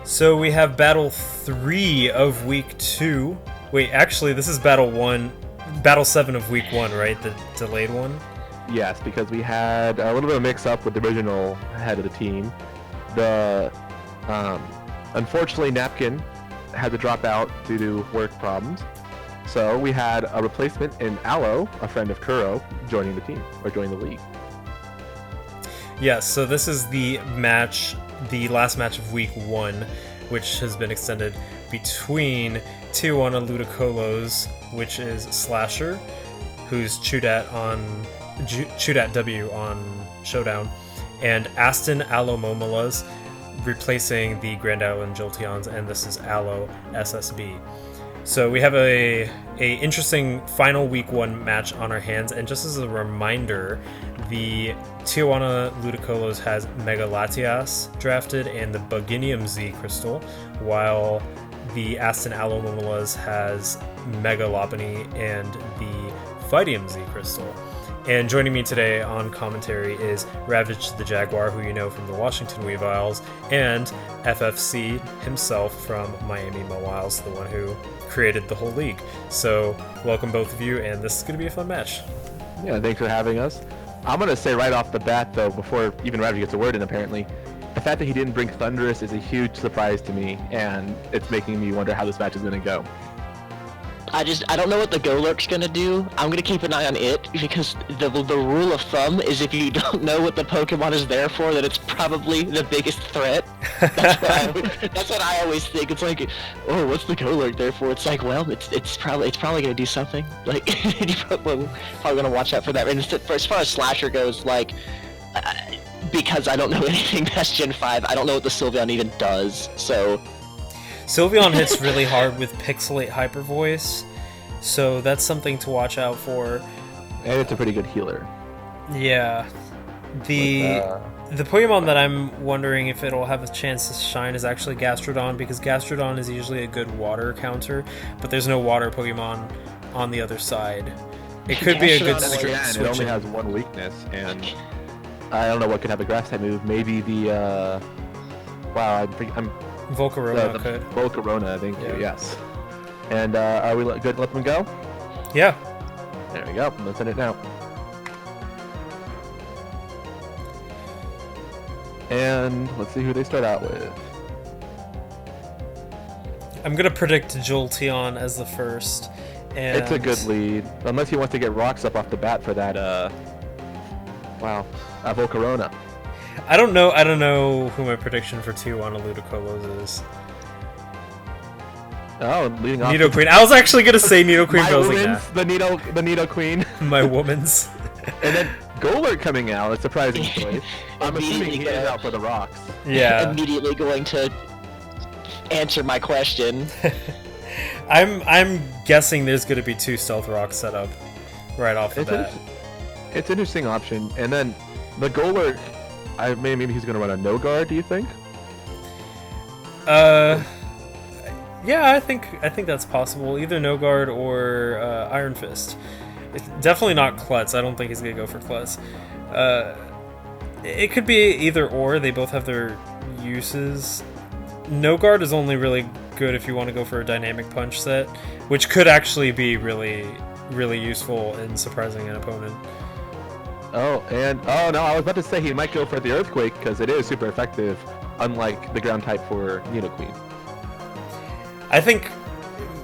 So we have Battle 3 of Week 2. Wait, actually, this is Battle 7 of Week 1, right? The delayed one? Yes, because we had a little bit of mix-up with the original head of the team. Unfortunately, Napkin had to drop out due to work problems. So we had a replacement in Alo, a friend of Kuro, joining the team, or joining the league. Yes, so this is the last match of Week 1, which has been extended between Tijuana Ludicolos, which is Slasher, who's chewed at W on Showdown, and Aston Alomomolas, replacing the Grand Island Jolteons, and this is Alo SSB. So we have a interesting final Week 1 match on our hands, and just as a reminder, the Tijuana Ludicolos has Mega Latias drafted and the Buginium Z Crystal, while the Aston Alomomolas has Mega Lopunny and the Phytium Z Crystal. And joining me today on commentary is Ravage the Jaguar, who you know from the Washington Weaviles, and FFC himself from Miami Mowiles, the one who created the whole league. So welcome both of you, and this is going to be a fun match. Yeah, thanks for having us. I'm going to say right off the bat, though, before even Ravage gets a word in, apparently, the fact that he didn't bring Thunderous is a huge surprise to me, and it's making me wonder how this match is going to go. I don't know what the Golurk's gonna do. I'm gonna keep an eye on it, because the rule of thumb is if you don't know what the Pokemon is there for, then it's probably the biggest threat. That's what I always think. It's like, oh, what's the Golurk there for? It's like, well, it's probably gonna do something. Like, you're probably gonna watch out for that. And as far as Slasher goes, like, because I don't know anything past Gen 5, I don't know what the Sylveon even does, so... Sylveon hits really hard with Pixelate Hyper Voice, so that's something to watch out for. And it's a pretty good healer. Yeah. The Pokemon that I'm wondering if it'll have a chance to shine is actually Gastrodon, because Gastrodon is usually a good water counter, but there's no water Pokemon on the other side. It could be a good switch. It only has one weakness, and I don't know what could have a grass type move. Maybe the I'm Volcarona could. Volcarona, I think. Yeah. Yes. And are we good to let them go? Yeah. There we go. Let's end it now. And let's see who they start out with. I'm gonna predict Jolteon as the first. And it's a good lead, unless he wants to get rocks up off the bat for that. Volcarona. I don't know who my prediction for Tijuana Ludicolos is. Oh, leading off. Nidoqueen. I was actually gonna say Nidoqueen, but I was like, nah. The Nidoqueen. My woman's. And then Golurk coming out, a surprising choice. I'm assuming he is out for the rocks. Yeah. Immediately going to answer my question. I'm guessing there's gonna be 2 Stealth Rocks set up right off the bat. It's an interesting option. And then the Golurk, maybe he's gonna run a no guard. Do you think? Yeah, I think that's possible. Either no guard or Iron Fist. It's definitely not Klutz. I don't think he's gonna go for Klutz. It could be either or. They both have their uses. No guard is only really good if you want to go for a dynamic punch set, which could actually be really, really useful in surprising an opponent. Oh no, I was about to say he might go for the Earthquake because it is super effective, unlike the ground type for Nidoqueen. I think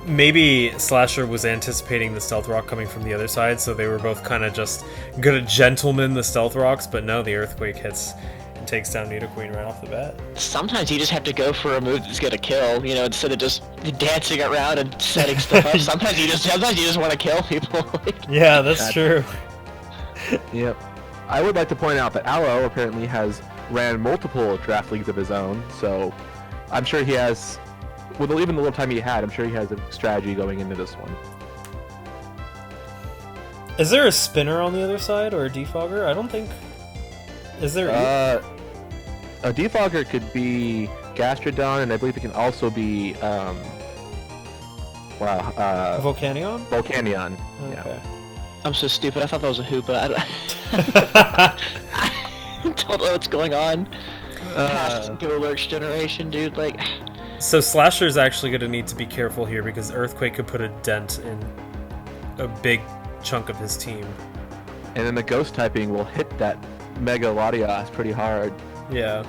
maybe Slasher was anticipating the Stealth Rock coming from the other side, so they were both kind of just gonna gentleman the Stealth Rocks, but no, the Earthquake hits and takes down Nidoqueen right off the bat. Sometimes you just have to go for a move that's gonna kill, instead of just dancing around and setting stuff up. Sometimes you just want to kill people. Yeah, that's true. Yep. I would like to point out that Alo apparently has ran multiple draft leagues of his own, so I'm sure he has, with even the little time he had, I'm sure he has a strategy going into this one. Is there a spinner on the other side, or a defogger? I don't think... Is there... A defogger could be Gastrodon, and I believe it can also be... Volcanion? Volcanion, okay. Yeah. I'm so stupid. I thought that was a Hoopa. I don't know what's going on. Past Golurk's generation, dude. Like, So Slasher's actually going to need to be careful here because Earthquake could put a dent in a big chunk of his team. And then the Ghost typing will hit that Mega Latias pretty hard. Yeah.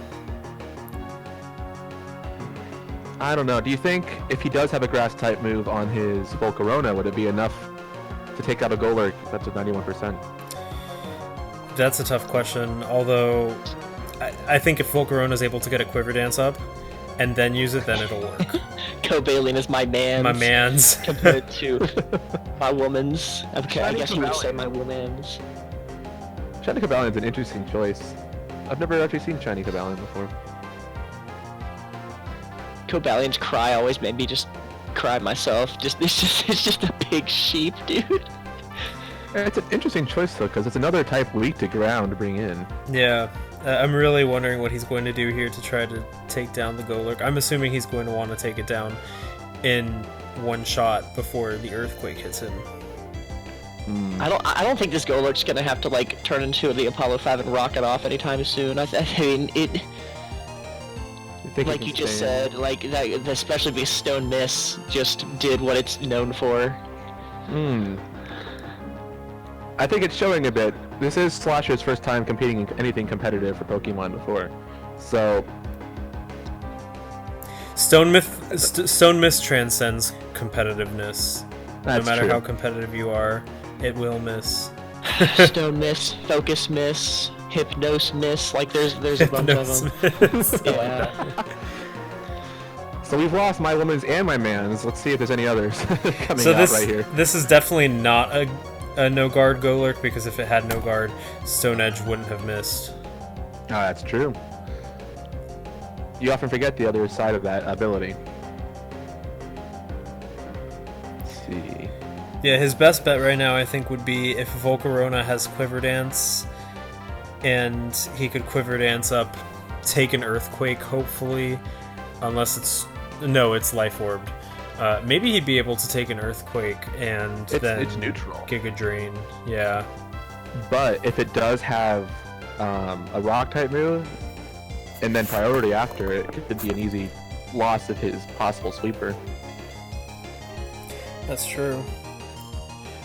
I don't know. Do you think if he does have a Grass type move on his Volcarona, would it be enough to take out a Golurk? That's at 91%. That's a tough question, although I think if Volcarona is able to get a Quiver Dance up and then use it, then it'll work. Cobalion is my man's. My man's. Compared to my woman's. Okay, I Shiny guess you would say Cobalion. my woman's. Shiny Cabalion's an interesting choice. I've never actually seen Shiny Cabalion before. Cobalion's cry always made me just cry myself. It's just a big sheep, dude. It's an interesting choice though, because it's another type weak to ground to bring in. Yeah. I'm really wondering what he's going to do here to try to take down the Golurk. I'm assuming he's going to want to take it down in one shot before the Earthquake hits him. I don't think this Golurk's gonna have to like turn into the Apollo 5 and rocket off anytime soon. I mean it. Like you just said, like that, especially because Stone Miss just did what it's known for. I think it's showing a bit. This is Slasher's first time competing in anything competitive for Pokemon before, so Stone Mist transcends competitiveness. that's no matter true. how competitive you are, it will miss. Stone Miss, Focus Miss, Hypnose Miss. Like there's a bunch of them. Yeah. So we've lost my woman's and my man's. Let's see if there's any others coming So out right here. this is definitely not a no guard Golurk, because if it had no guard, Stone Edge wouldn't have missed. Oh, that's true. You often forget the other side of that ability. Let's see. Yeah, his best bet right now, I think, would be if Volcarona has Quiver Dance, and he could Quiver Dance up, take an Earthquake, hopefully, unless it's... No, it's Life Orbed. Maybe he'd be able to take an Earthquake and then It's neutral. Giga Drain. Yeah. But if it does have a rock type move, and then priority after it, could be an easy loss of his possible sweeper. That's true.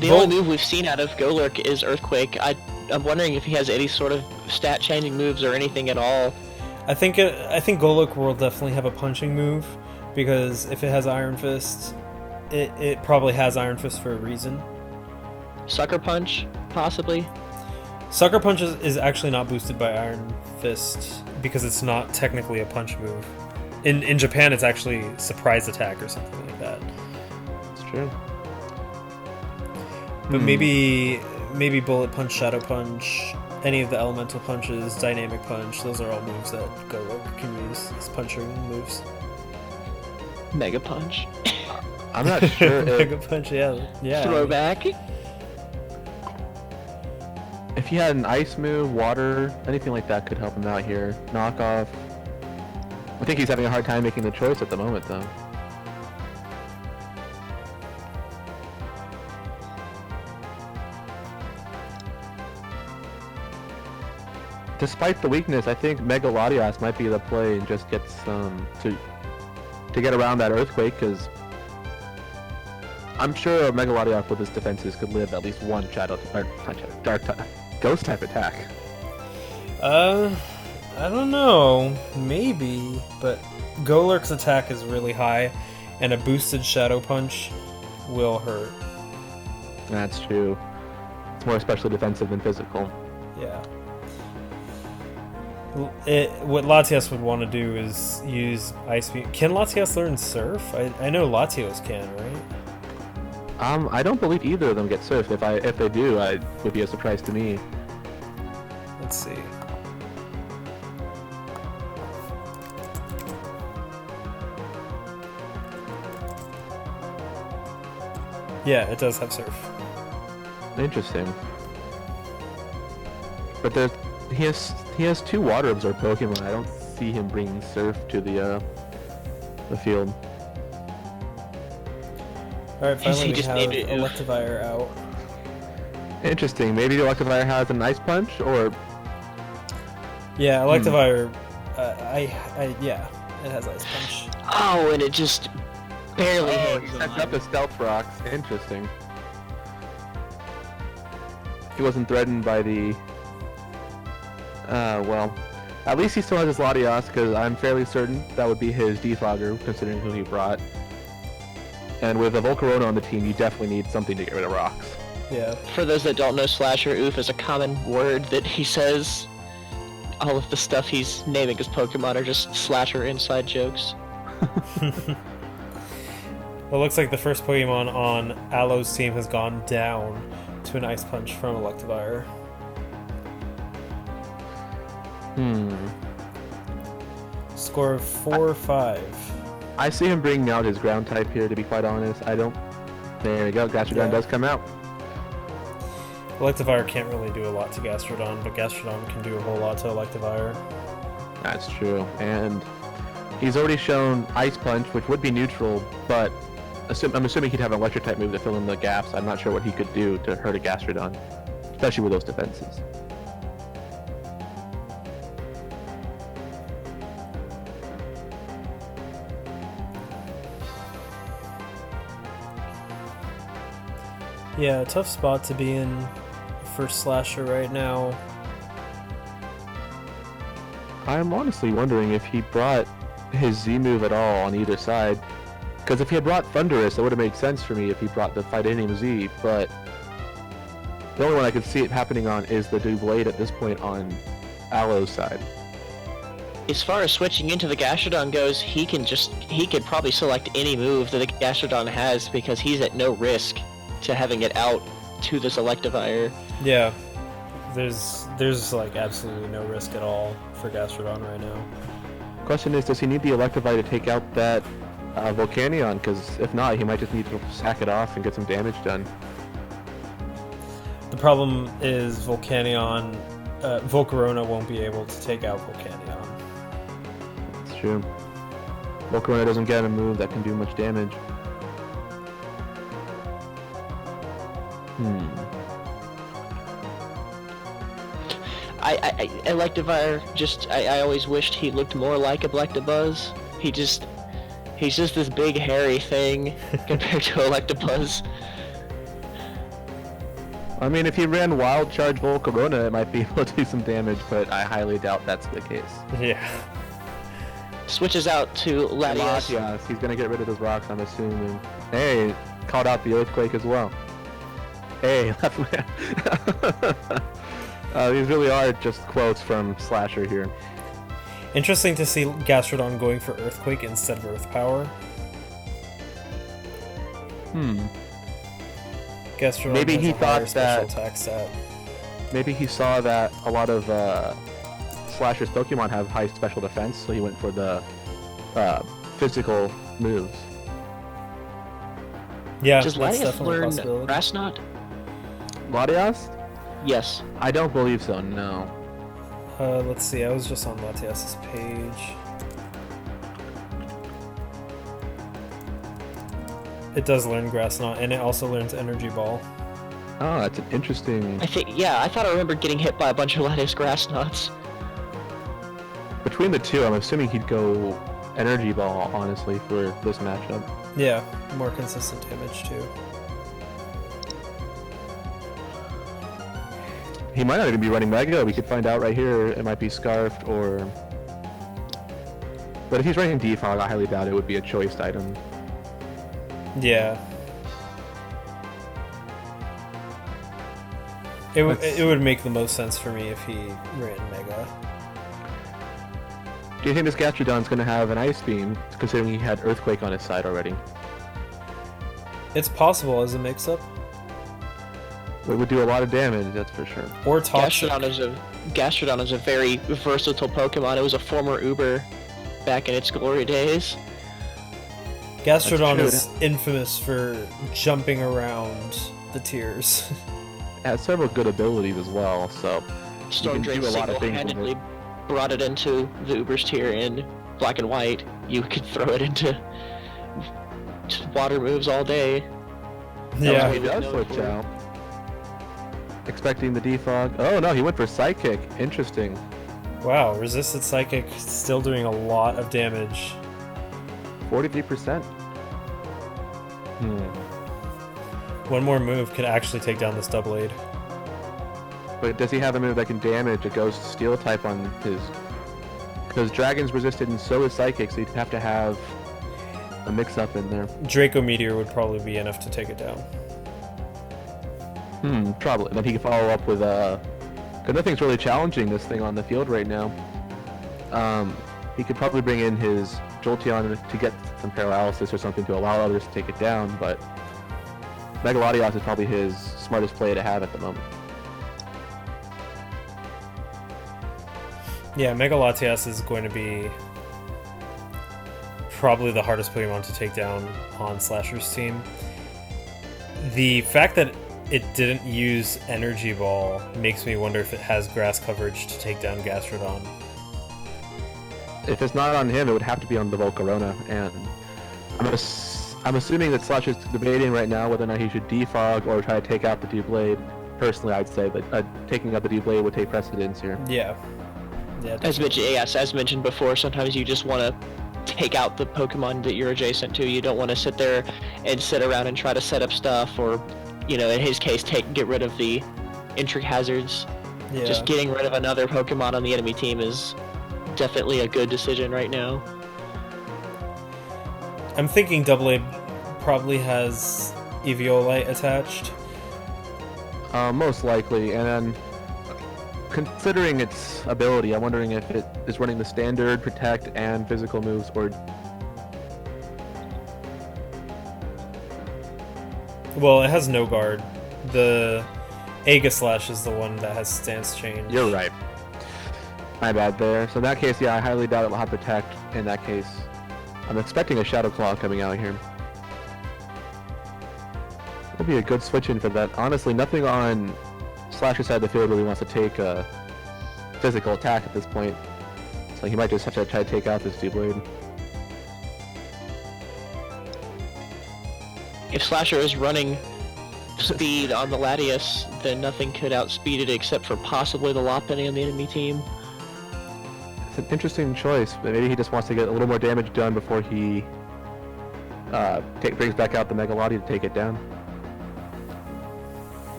The only move we've seen out of Golurk is Earthquake. I'm wondering if he has any sort of stat changing moves or anything at all. I think Golurk will definitely have a punching move, because if it has Iron Fist, it probably has Iron Fist for a reason. Sucker Punch, possibly. Sucker Punch is actually not boosted by Iron Fist because it's not technically a punch move. In Japan, it's actually Surprise Attack or something like that. It's true. But maybe Bullet Punch, Shadow Punch, any of the Elemental Punches, Dynamic Punch, those are all moves that Golurk can use as punching moves. Mega Punch. I'm not sure if, Mega Punch, yeah. Throwback. if he had an ice move, water, anything like that could help him out here. Knockoff. I think he's having a hard time making the choice at the moment, though. Despite the weakness, I think Mega Latias might be the play and just get some to get around that Earthquake, because I'm sure Mega Latias with his defenses could live at least one Ghost type attack. I don't know. Maybe, but Golurk's attack is really high, and a boosted Shadow Punch will hurt. That's true. It's more especially defensive than physical. Yeah. What Latias would want to do is use Ice Beam. Can Latias learn Surf? I know Latios can, right? I don't believe either of them get Surf. If they do, it would be a surprise to me. Let's see. Yeah, it does have Surf. Interesting. But he has two Water Absorb Pokemon. I don't see him bringing Surf to the field. Alright, finally He we just have named it. Electivire out. Interesting. Maybe the Electivire has an Ice Punch, or Yeah, Electivire. Yeah, It has Ice Punch. Oh, and it just barely hangs He sets up on. the stealth rocks. Interesting. He wasn't threatened by the... well, at least he still has his Latias, because I'm fairly certain that would be his defogger, considering who he brought. And with a Volcarona on the team, you definitely need something to get rid of rocks. Yeah. For those that don't know, slasher oof is a common word that he says. All of the stuff he's naming his Pokemon are just slasher inside jokes. Well, it looks like the first Pokemon on Alo's team has gone down to an Ice Punch from Electivire. Score of 4-5. I see him bringing out his ground type here, to be quite honest. I don't... There we go, Gastrodon does come out. Electivire can't really do a lot to Gastrodon, but Gastrodon can do a whole lot to Electivire. That's true, and he's already shown Ice Punch, which would be neutral, but I'm assuming he'd have an Electric type move to fill in the gaps. I'm not sure what he could do to hurt a Gastrodon, especially with those defenses. Yeah, tough spot to be in for Slasher right now. I'm honestly wondering if he brought his Z move at all on either side. Because if he had brought Thunderous, it would have made sense for me if he brought the Fightinium Z, but the only one I could see it happening on is the Doublade at this point on Alo's side. As far as switching into the Gastrodon goes, he could probably select any move that the Gastrodon has because he's at no risk to having it out to this Electivire. Yeah, there's like absolutely no risk at all for Gastrodon right now. Question is, does he need the Electivire to take out that Volcanion? Because if not, he might just need to sack it off and get some damage done. The problem is Volcanion, Volcarona won't be able to take out Volcanion. That's true. Volcarona doesn't get a move that can do much damage. Electivire, I always wished he looked more like a Electabuzz. He's just this big hairy thing compared to Electabuzz. I mean, if he ran Wild Charge Volcarona, it might be able to do some damage, but I highly doubt that's the case. Yeah. Switches out to Latias. Latias, he's gonna get rid of his rocks, I'm assuming. Hey, called out the Earthquake as well. Hey, that's these really are just quotes from Slasher here. Interesting to see Gastrodon going for Earthquake instead of Earth Power. Gastrodon Maybe has he a higher thought special that- attack stat. Maybe he saw that a lot of Slasher's Pokemon have high special defense, so he went for the physical moves. Yeah, Uh, Does that's Latias definitely a learn possibility. Grass Knot? Latias? Yes. I don't believe so, no. Let's see, I was just on Latias' page. It does learn Grass Knot, and it also learns Energy Ball. Oh, that's an interesting... I thought I remembered getting hit by a bunch of Latias Grass Knots. Between the two, I'm assuming he'd go Energy Ball, honestly, for this matchup. Yeah, more consistent damage too. He might not even be running Mega. We could find out right here. It might be Scarfed or... But if he's running Defog, I highly doubt it would be a choiced item. Yeah. It would make the most sense for me if he ran Mega. Do you think this Gastrodon's going to have an Ice Beam, considering he had Earthquake on his side already? It's possible as a mix-up. It would do a lot of damage, that's for sure. Or Toxic. Gastrodon is a very versatile Pokemon. It was a former Uber back in its glory days. Gastrodon That's is infamous for jumping around the tiers. It has several good abilities as well, so... Storm do Drain a lot of things with single-handedly brought it into the Uber's tier in Black and White. You could throw it into water moves all day. Yeah. He does switch out. Expecting the defog. Oh no, he went for Psychic. Interesting. Wow, resisted psychic still doing a lot of damage. 43%. One more move could actually take down this Doublade. But does he have a move that can damage a Ghost Steel type on his... Because Dragon's resisted and so is Psychic, so you'd have to have a mix-up in there. Draco Meteor would probably be enough to take it down. Probably. And then he can follow up with because nothing's really challenging this thing on the field right now. He could probably bring in his Jolteon to get some paralysis or something to allow others to take it down, but Mega Latios is probably his smartest play to have at the moment. Yeah, Mega Latias is going to be probably the hardest Pokemon to take down on Slasher's team. The fact that it didn't use Energy Ball makes me wonder if it has grass coverage to take down Gastrodon. If it's not on him, it would have to be on the Volcarona, and I'm assuming that Slash is debating right now whether or not he should defog or try to take out the D-Blade. Personally, I'd say that taking out the D-Blade would take precedence here. Yeah. As mentioned before, sometimes you just want to take out the Pokemon that you're adjacent to. You don't want to sit there and sit around and try to set up stuff, or, you know, in his case, get rid of the entry hazards. Yeah. Just getting rid of another Pokemon on the enemy team is definitely a good decision right now. I'm thinking Doublade probably has Eviolite attached. Most likely, and then considering its ability, I'm wondering if it is running the standard, protect, and physical moves, or... Well, it has no guard. The Aegislash is the one that has stance change. You're right. My bad there. So in that case, yeah, I highly doubt it will have protect in that case. I'm expecting a Shadow Claw coming out here. Will be a good switch in for that. Honestly, nothing on Slasher's side of the field really wants to take a physical attack at this point. So he might just have to try to take out this D-Blade. If Slasher is running speed on the Latias, then nothing could outspeed it except for possibly the Lopunny on the enemy team. It's an interesting choice, but maybe he just wants to get a little more damage done before he brings back out the Mega Lati to take it down.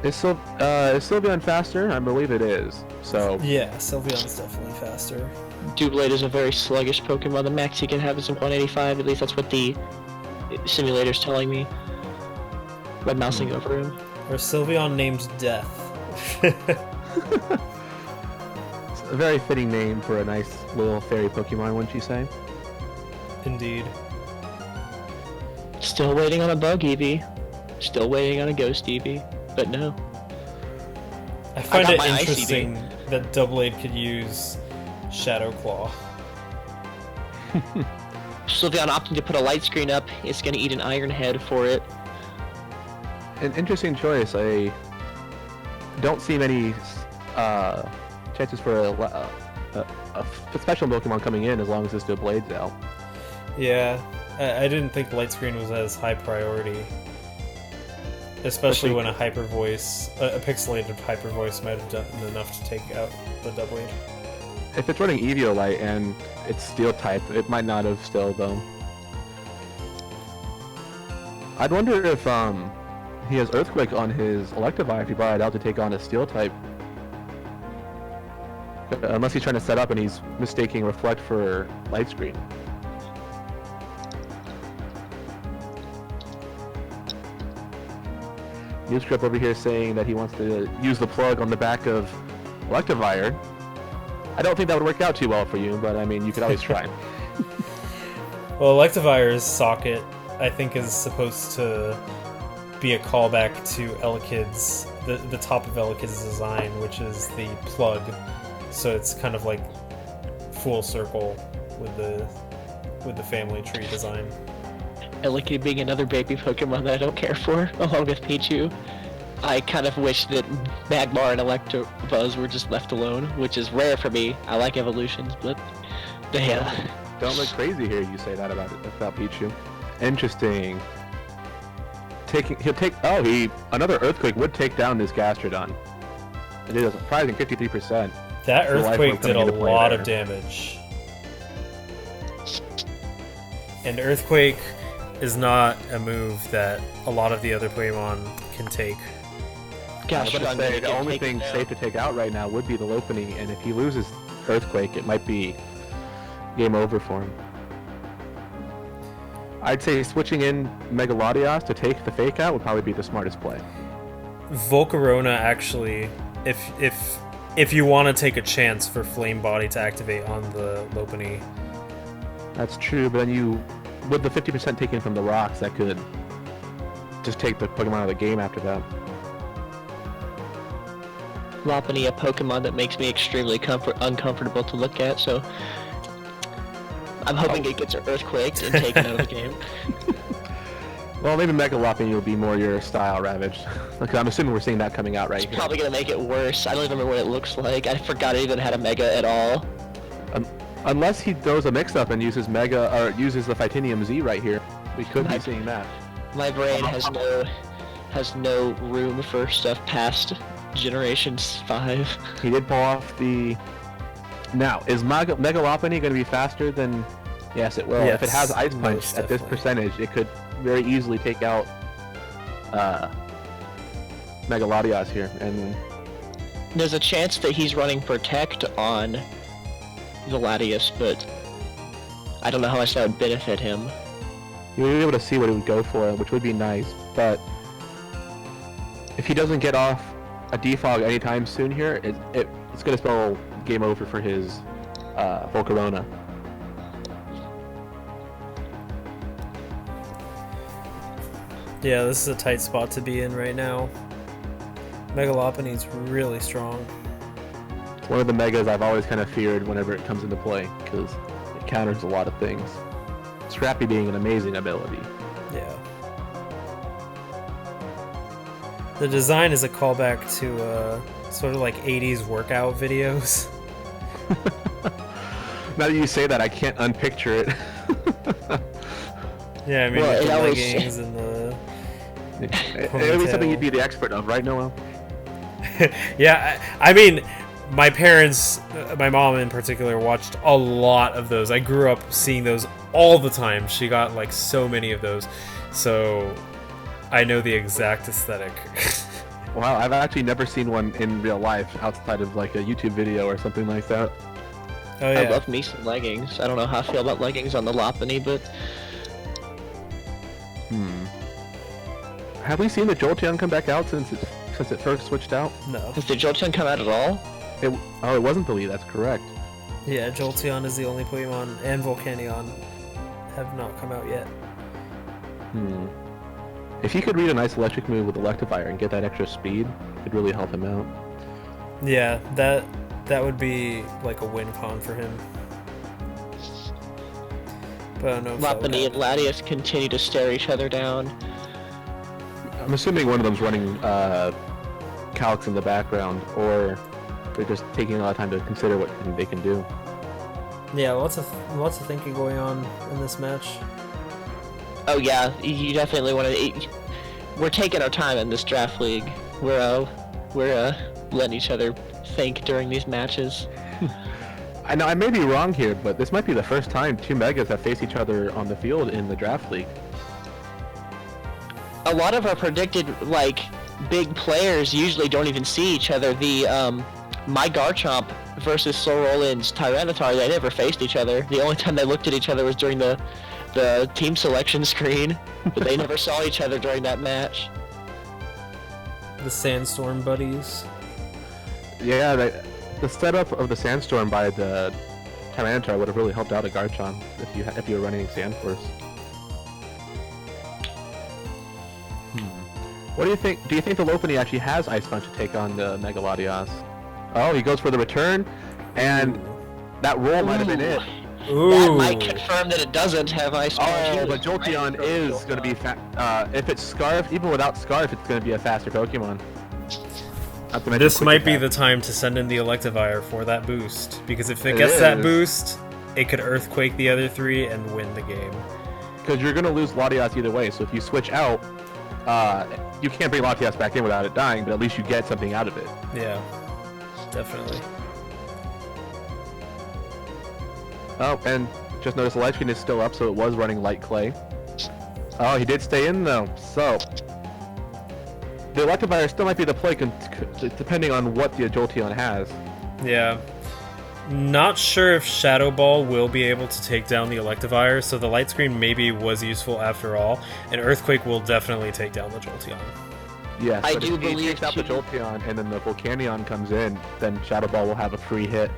Is Sylveon faster? I believe it is. So yeah, Sylveon's definitely faster. Doublade is a very sluggish Pokemon. The max he can have is a 185. At least that's what the simulator's telling me by mousing over him. Or Sylveon named Death. It's a very fitting name for a nice little fairy Pokemon, wouldn't you say? Indeed. Still waiting on a Bug Eevee. Still waiting on a Ghost Eevee. But no. I find it interesting that Doublade could use Shadow Claw. Sylveon opting to put a light screen up. It's going to eat an Iron Head for it. An interesting choice. I don't see many chances for a special Pokemon coming in as long as this Doublade's out. Yeah, I didn't think Light Screen was as high priority. Especially when a Hyper Voice, a pixelated Hyper Voice might have done enough to take out the Doublade. If it's running Eviolite and it's Steel type, it might not have still though. I'd wonder if he has Earthquake on his Electivire if he brought it out to take on a Steel type. Unless he's trying to set up and he's mistaking Reflect for Light Screen. Newscript over here saying that he wants to use the plug on the back of Electivire. I don't think that would work out too well for you, but I mean, you could always try. Well, Electivire's socket, I think, is supposed to be a callback to Elekid's, the top of Elekid's design, which is the plug. So it's kind of like full circle with the family tree design. Elekid being another baby Pokemon that I don't care for, along with Pichu. I kind of wish that Magmar and Electabuzz were just left alone, which is rare for me. I like evolutions, but yeah. Don't look crazy here. You say that about Pichu. Interesting. Another Earthquake would take down this Gastrodon. It did a surprising 53%. That The life Earthquake orb did a coming into play lot there. of damage. And Earthquake is not a move that a lot of the other Pokemon can take. Gosh, I was I'm gonna say, gonna the get only taken thing down. safe to take out right now would be the Lopunny, and if he loses Earthquake, it might be game over for him. I'd say switching in Megalodios to take the fake out would probably be the smartest play. Volcarona actually, if you want to take a chance for Flame Body to activate on the Lopunny. That's true, but then you, with the 50% taken from the rocks, that could just take the Pokemon out of the game after that. Lopunny, a Pokemon that makes me extremely uncomfortable to look at, so I'm hoping it gets earthquaked and taken out of the game. Well, maybe Mega Lopunny will be more your style, Ravage. Like, I'm assuming we're seeing that coming out right It's here. probably gonna make it worse. I don't even remember what it looks like. I forgot it even had a Mega at all. Unless he throws a mix-up and uses Mega, or uses the Titanium Z right here, we could be seeing that. My brain has no room for stuff past Generations 5. He did pull off the... Now, is Mega Lopunny going to be faster than... Yes, it will. If it has Yes, Ice Punch most at this definitely. percentage, it could very easily take out Megalodios here. And There's a chance that he's running Protect on the Latias, but I don't know how much that would benefit him. you would be able to see what it would go for, which would be nice. But if he doesn't get off a defog anytime soon here, it's going to spell game over for his Volcarona. Yeah, this is a tight spot to be in right now. Megalopony's really strong. It's one of the Megas I've always kind of feared whenever it comes into play, because it counters a lot of things. Scrappy being an amazing ability. Yeah. The design is a callback to sort of like 80s workout videos. Now that you say that, I can't unpicture it. Yeah, I mean, Well, with the it always- leggings and the... It would be something you'd be the expert of, right, Noel? Yeah, I mean, my parents, my mom in particular, watched a lot of those. I grew up seeing those all the time. She got like so many of those, so I know the exact aesthetic. Wow, I've actually never seen one in real life outside of like a YouTube video or something like that. Oh yeah. I love me some leggings. I don't know how I feel about leggings on the Lopunny, but Have we seen the Jolteon come back out since it first switched out? No. has the Jolteon come out at all? It wasn't the lead, that's correct. Yeah, Jolteon is the only Pokemon, and Volcanion have not come out yet. If he could read a nice electric move with Electivire and get that extra speed, it could really help him out. Yeah, that would be like a win con for him. But I don't know if that would Lopunny and happen. Latias continue to stare each other down. I'm assuming one of them's running calcs in the background, or they're just taking a lot of time to consider what they can do. Yeah, lots of thinking going on in this match. Oh yeah, you definitely want to. We're taking our time in this draft league. We're letting each other think during these matches. I know I may be wrong here, but this might be the first time two Megas have faced each other on the field in the draft league. A lot of our predicted like big players usually don't even see each other. The my Garchomp versus Sorolin's Tyranitar, they never faced each other. The only time they looked at each other was during the team selection screen, but they never saw each other during that match. The Sandstorm buddies. Yeah, the setup of the Sandstorm by the Tyranitar would have really helped out a Garchomp if you were running Sandforce. What do you think? Do you think the Lopunny actually has Ice Punch to take on the Megalodios? Oh, he goes for the return, and that roll might have been it. Ooh. That might confirm that it doesn't have Ice Punch. Oh, He but was Jolteon right. is going to be if it's Scarf, even without Scarf, it's going to be a faster Pokemon. Not to mention This quick might be attack. the time to send in the Electivire for that boost, because if it It gets that is. boost, it could Earthquake the other three and win the game. Because you're going to lose Latias either way, so if you switch out, you can't bring Latias back in without it dying, but at least you get something out of it. Yeah. definitely. Oh, and just noticed the light screen is still up, so it was running light clay. Oh, he did stay in though, so the Electivire still might be the play, depending on what the Jolteon has. Yeah. Not sure if Shadow Ball will be able to take down the Electivire, so the light screen maybe was useful after all, and Earthquake will definitely take down the Jolteon. Yes, I but do if he believe takes out the too- Jolteon and then the Volcanion comes in, then Shadow Ball will have a free hit.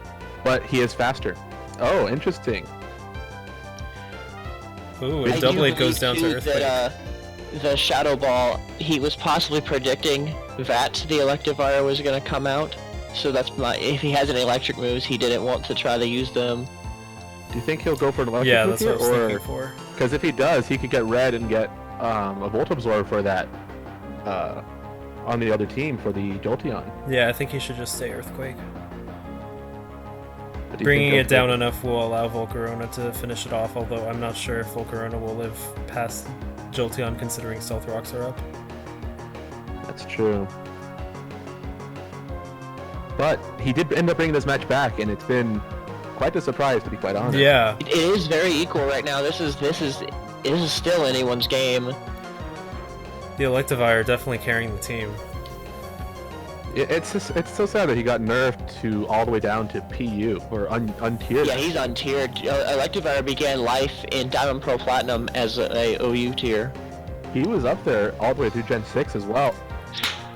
But he is faster. Oh, interesting. Ooh, I and do Double Eight goes believe, down to too, Earthquake. that, the Shadow Ball, he was possibly predicting that the Electivire was going to come out. So that's my. If he has any electric moves, he didn't want to try to use them. Do you think he'll go for an electric Yeah, move that's what I was here, thinking for. because if he does, he could get red and get a Volt Absorb for that on the other team for the Jolteon. Yeah, I think he should just stay Earthquake. But do you Bringing think it down enough will allow Volcarona to finish it off, although I'm not sure if Volcarona will live past Jolteon considering Stealth Rocks are up. That's true. But he did end up bringing this match back, and it's been quite a surprise, to be quite honest. Yeah, It is very equal right now. This is still anyone's game. the Electivire definitely carrying the team. It's so sad that he got nerfed to all the way down to PU, or untiered. Yeah, he's untiered. Electivire began life in Diamond Pro Platinum as a OU tier. He was up there all the way through Gen 6 as well.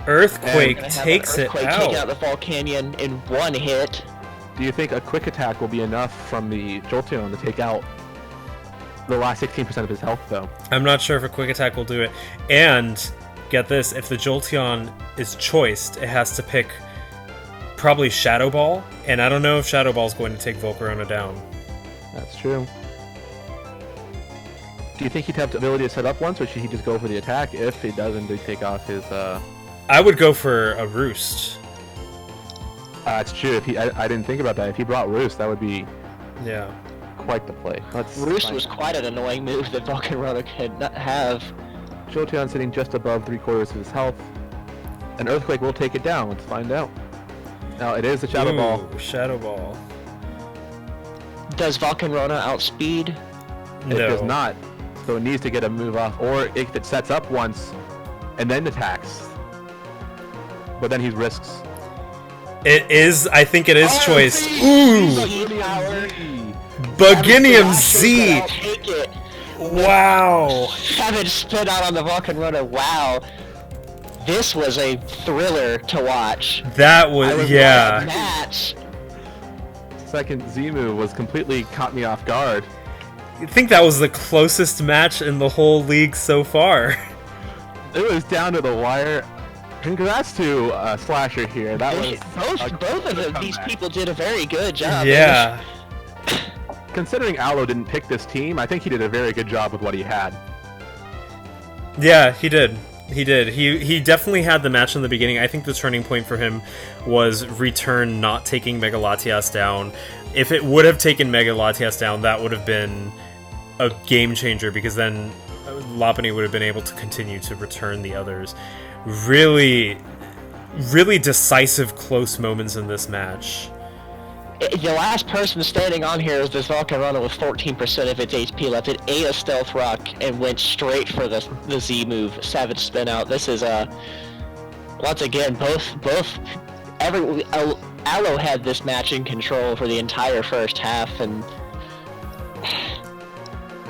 Earthquake Gonna have takes an it Earthquake take out out. the Volcanion in one hit. Do you think a quick attack will be enough from the Jolteon to take out the last 16% of his health, though? I'm not sure if a quick attack will do it. And get this, if the Jolteon is choiced, it has to pick probably Shadow Ball, and I don't know if Shadow Ball is going to take Volcarona down. That's true. Do you think he'd have the ability to set up once, or should he just go for the attack if he doesn't take off his... I would go for a Roost. It's true. If I didn't think about that. If he brought Roost, that would be Yeah. quite the play. Roost was quite an annoying move that Volcarona could not have. Jolteon sitting just above 3/4 of his health. An Earthquake will take it down. Let's find out. Now, it is a Shadow Ball. Ooh, Shadow Ball. Does Volcarona outspeed? It does not. So it needs to get a move off. Or if it sets up once and then attacks. But then he risks. It is, I think it is choice. Z Ooh! power. Buginium Z! I'll take it. Wow! Savage spit out on the Volcarona. Wow. This was a thriller to watch. That I was, was yeah. like, match. Second Z-move was completely caught me off guard. I think that was the closest match in the whole league so far. It was down to the wire. Congrats to Slasher here. That was Both of these people did a very good job. Yeah. Considering Aloe didn't pick this team, I think he did a very good job with what he had. Yeah, he did. He did. He definitely had the match in the beginning. I think the turning point for him was Return not taking Mega Latias down. If it would have taken Mega Latias down, that would have been a game changer, because then Lopunny would have been able to continue to return the others. Really, really decisive close moments in this match. The last person standing on here is this Volcarona with 14% of its HP left. It ate a Stealth Rock and went straight for the Z move. Savage spin out. This is once again Aloe had this match in control for the entire first half, and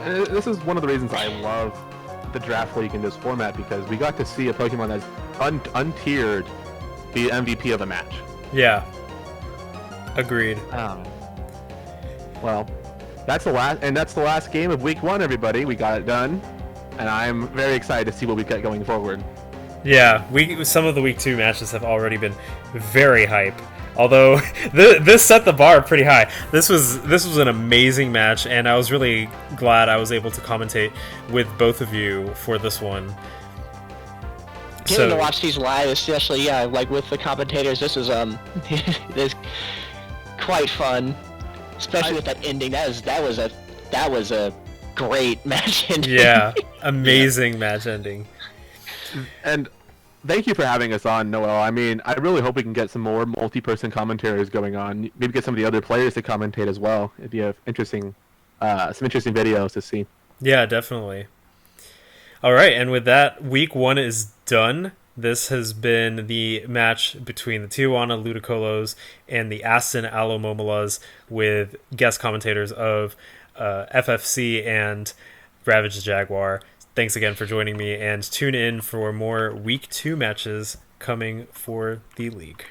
This is one of the reasons I love the Draft League in this format, because we got to see a Pokemon that's untiered be MVP of the match. Yeah. Agreed. Well, that's the last game of Week 1, everybody. We got it done, and I'm very excited to see what we got going forward. Yeah, some of the Week 2 matches have already been very hype. Although this set the bar pretty high. This was an amazing match, and I was really glad I was able to commentate with both of you for this one. getting to watch these live, especially like with the commentators, this is this quite fun, especially with that ending. That was a great match ending. Yeah, amazing match ending. And Thank you for having us on, Noel. I mean, I really hope we can get some more multi-person commentaries going on. Maybe get some of the other players to commentate as well. If you have some interesting videos to see. Yeah, definitely. All right, and with that, week 1 is done. This has been the match between the Tijuana Ludicolos and the Aston Alomomolas with guest commentators of FFC and Ravage the Jaguar. Thanks again for joining me, and tune in for more week 2 matches coming for the league.